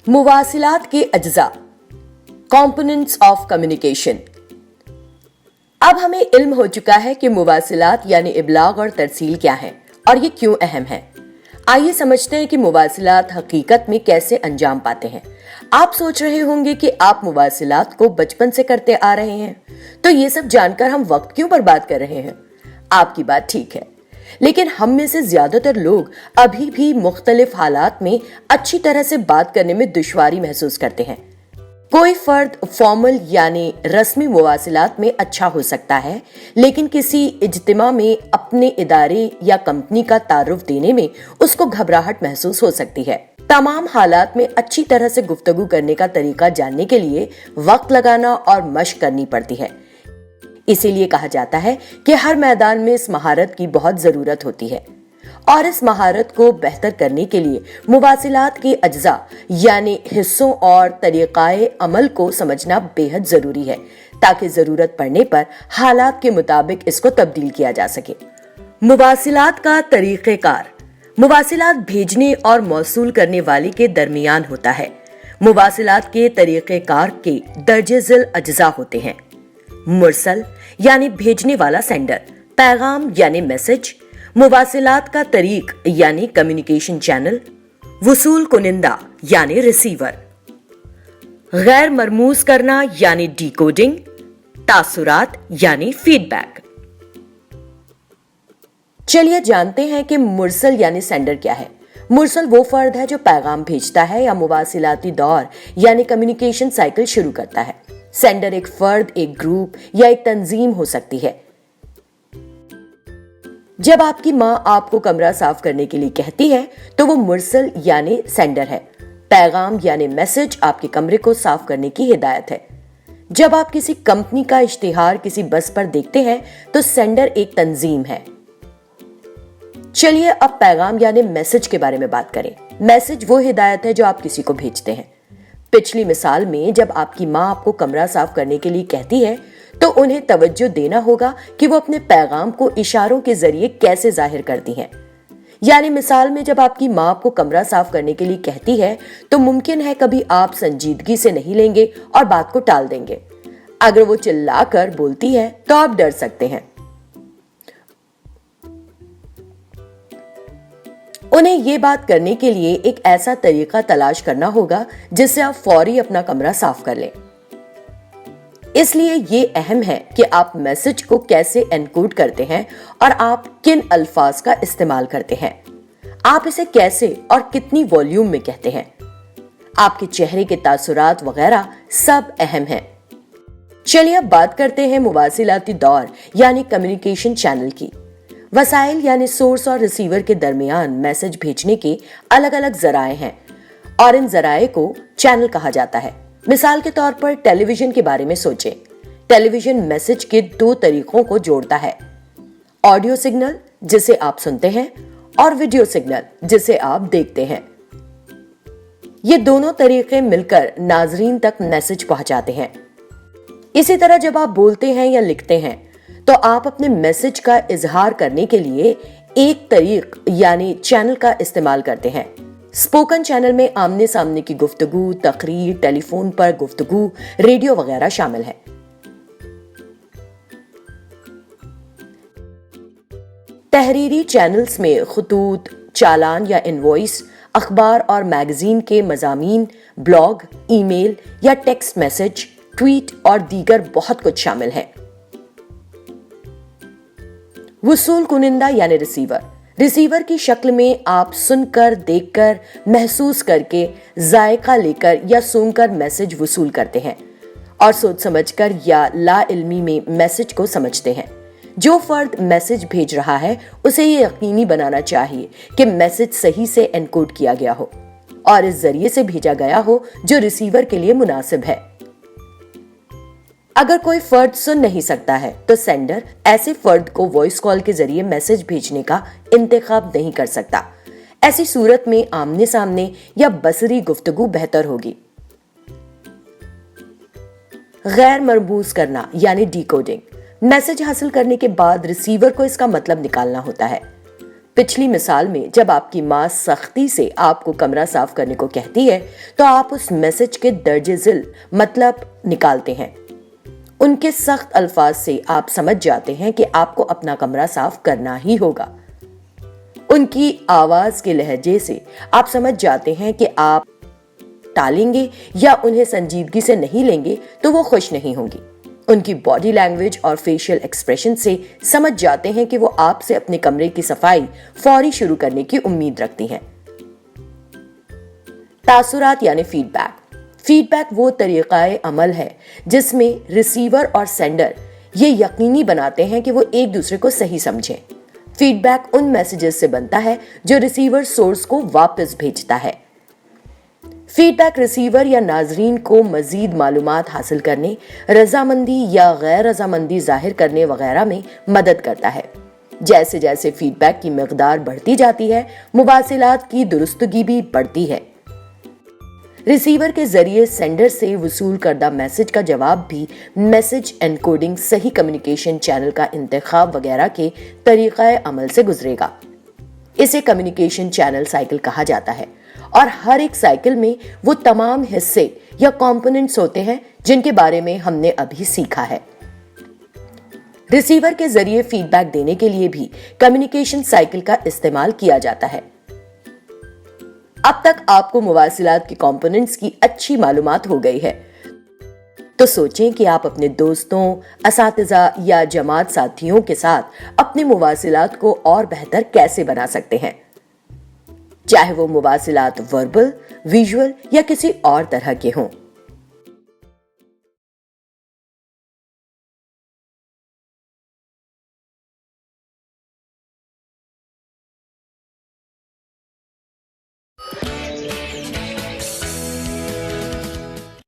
मुवासिलात के अज्जा, components of communication. अब हमें इल्म हो चुका है कि मुवासिलात यानी इबलाग और तरसील क्या है और ये क्यों अहम है। आइए समझते हैं कि मुवासिलात हकीकत में कैसे अंजाम पाते हैं। आप सोच रहे होंगे कि आप मुवासिलात को बचपन से करते आ रहे हैं, तो ये सब जानकर हम वक्त क्यों बर्बाद कर रहे हैं। आपकी बात ठीक है, लेकिन हम में से ज्यादातर लोग अभी भी मुख्तलिफ हालात में अच्छी तरह से बात करने में दुश्वारी महसूस करते हैं। कोई फर्द फॉर्मल यानी रस्मी मुवासिलात में अच्छा हो सकता है, लेकिन किसी इज्तिमा में अपने इदारे या कंपनी का तारुफ देने में उसको घबराहट महसूस हो सकती है। तमाम हालात में अच्छी तरह से गुफ्तगू करने का तरीका जानने के लिए वक्त लगाना और मशक करनी पड़ती है। इसीलिए कहा जाता है कि हर मैदान में इस महारत की बहुत जरूरत होती है, और इस महारत को बेहतर करने के लिए मुवासिलात के अज्जा यानी हिस्सों और तरीक़ाए अमल को समझना बेहद जरूरी है, ताकि जरूरत पड़ने पर हालात के मुताबिक इसको तब्दील किया जा सके। मुवासिलात का तरीक़ेकार मुवासिलात भेजने और मौसूल करने वाले के दरमियान होता है। मुवासिलात के तरीक़ेकार के दर्जे ज़िल अज्जा होते हैं। मुरसल यानी भेजने वाला सेंडर, पैगाम यानी मैसेज, मुवासिलात का तरीक यानी कम्युनिकेशन चैनल, वसूल कुनिंदा यानी रिसीवर, गैर मरमूज करना यानी डिकोडिंग, तासुरात यानी फीडबैक। चलिए जानते हैं कि मुरसल यानी सेंडर क्या है। मुरसल वो फर्द है जो पैगाम भेजता है या मुवासिलाती दौर यानी कम्युनिकेशन साइकिल शुरू करता है। सेंडर एक फर्द, एक ग्रुप या एक तंजीम हो सकती है। जब आपकी माँ आपको कमरा साफ करने के लिए कहती है तो वो मुरसल यानी सेंडर है। पैगाम यानी मैसेज आपके कमरे को साफ करने की हिदायत है। जब आप किसी कंपनी का इश्तिहार किसी बस पर देखते हैं तो सेंडर एक तंजीम है। चलिए अब पैगाम यानी मैसेज के बारे में बात करें। मैसेज वो हिदायत है जो आप किसी को भेजते हैं। पिछली मिसाल में जब आपकी माँ आपको कमरा साफ करने के लिए कहती है तो उन्हें तवज्जो देना होगा कि वो अपने पैगाम को इशारों के जरिए कैसे जाहिर करती हैं। यानी मिसाल में जब आपकी माँ आपको कमरा साफ करने के लिए कहती है तो मुमकिन है कभी आप संजीदगी से नहीं लेंगे और बात को टाल देंगे। अगर वो चिल्लाकर बोलती है तो आप डर सकते हैं। उन्हें ये बात करने के लिए एक ऐसा तरीका तलाश करना होगा जिससे आप फौरी अपना कमरा साफ कर लें। इसलिए ये अहम है कि आप मैसेज को कैसे एनकोड करते हैं और आप किन अल्फाज का इस्तेमाल करते हैं। आप इसे कैसे और कितनी वॉल्यूम में कहते हैं। आपके चेहरे के तासुरात वगैरह सब अहम हैं। चलिए अब बात करते हैं मुवासिलाती दौर यानी कम्युनिकेशन चैनल की। वसाइल यानी सोर्स और रिसीवर के दरमियान मैसेज भेजने के अलग अलग जराए हैं और इन जराए को चैनल कहा जाता है। मिसाल के तौर पर टेलीविजन के बारे में सोचें। टेलीविजन मैसेज के दो तरीकों को जोड़ता है, ऑडियो सिग्नल जिसे आप सुनते हैं और वीडियो सिग्नल जिसे आप देखते हैं। ये दोनों तरीके मिलकर नाजरीन तक मैसेज पहुंचाते हैं। इसी तरह जब आप बोलते हैं या लिखते हैं तो आप अपने मैसेज का इजहार करने के लिए एक तरीक यानी चैनल का इस्तेमाल करते हैं। स्पोकन चैनल में आमने सामने की गुफ्तगू, तकरीर, टेलीफोन पर गुफ्तगू, रेडियो वगैरह शामिल है। तहरीरी चैनल्स में खतूत, चालान या इनवॉइस, अखबार और मैगजीन के मजामीन, ब्लॉग, ईमेल या टेक्स्ट मैसेज, ट्वीट और दीगर बहुत कुछ शामिल है। वसूल कुनिंदा यानी रिसीवर। रिसीवर की शक्ल में आप सुनकर, देखकर, महसूस करके, जायका लेकर या सूंघकर मैसेज वसूल करते हैं और सोच समझकर या ला इल्मी में मैसेज को समझते हैं। जो फर्द मैसेज भेज रहा है उसे ये यकीनी बनाना चाहिए कि मैसेज सही से एनकोड किया गया हो और इस जरिए से भेजा गया हो जो रिसीवर के लिए मुनासिब है। अगर कोई फर्द सुन नहीं सकता है तो सेंडर ऐसे फर्द को वॉइस कॉल के जरिए मैसेज भेजने का इंतखाब नहीं कर सकता। ऐसी सूरत में आमने सामने या बसरी गुफ्तगू बेहतर होगी। गैर मरबूज करना यानी डिकोडिंग। मैसेज हासिल करने के बाद रिसीवर को इसका मतलब निकालना होता है। پچھلی مثال میں جب آپ کی ماں سختی سے آپ کو کمرہ صاف کرنے کو کہتی ہے تو آپ اس میسج کے درج ذیل مطلب نکالتے ہیں۔ ان کے سخت الفاظ سے آپ سمجھ جاتے ہیں کہ آپ کو اپنا کمرہ صاف کرنا ہی ہوگا۔ ان کی آواز کے لہجے سے آپ سمجھ جاتے ہیں کہ آپ ٹالیں گے یا انہیں سنجیدگی سے نہیں لیں گے تو وہ خوش نہیں ہوں گی۔ ان کی باڈی لینگویج اور فیشل ایکسپریشن سے سمجھ جاتے ہیں کہ وہ آپ سے اپنے کمرے کی صفائی فوری شروع کرنے کی امید رکھتی ہیں۔ تاثرات یعنی فیڈ بیک۔ فیڈ بیک وہ طریقہ عمل ہے جس میں ریسیور اور سینڈر یہ یقینی بناتے ہیں کہ وہ ایک دوسرے کو صحیح سمجھیں۔ فیڈ بیک ان میسیجز سے بنتا ہے جو ریسیور سورس کو واپس بھیجتا ہے۔ فیڈ بیک ریسیور یا ناظرین کو مزید معلومات حاصل کرنے، رضامندی یا غیر رضامندی ظاہر کرنے وغیرہ میں مدد کرتا ہے۔ جیسے جیسے فیڈ بیک کی مقدار بڑھتی جاتی ہے، مواصلات کی درستگی بھی بڑھتی ہے۔ ریسیور کے ذریعے سینڈر سے وصول کردہ میسج کا جواب بھی میسج انکوڈنگ، صحیح کمیونیکیشن چینل کا انتخاب وغیرہ کے طریقہ عمل سے گزرے گا۔ اسے کمیونیکیشن چینل سائیکل کہا جاتا ہے، اور ہر ایک سائیکل میں وہ تمام حصے یا کمپوننٹس ہوتے ہیں جن کے بارے میں ہم نے ابھی سیکھا ہے۔ ریسیور کے ذریعے فیڈ بیک دینے کے لیے بھی کمیونیکیشن سائیکل کا استعمال کیا جاتا ہے۔ اب تک آپ کو مواصلات کے کمپوننٹس کی اچھی معلومات ہو گئی ہے، تو سوچیں کہ آپ اپنے دوستوں، اساتذہ یا جماعت ساتھیوں کے ساتھ اپنے مواصلات کو اور بہتر کیسے بنا سکتے ہیں، چاہے وہ مواصلات وربل، ویژول یا کسی اور طرح کے ہوں۔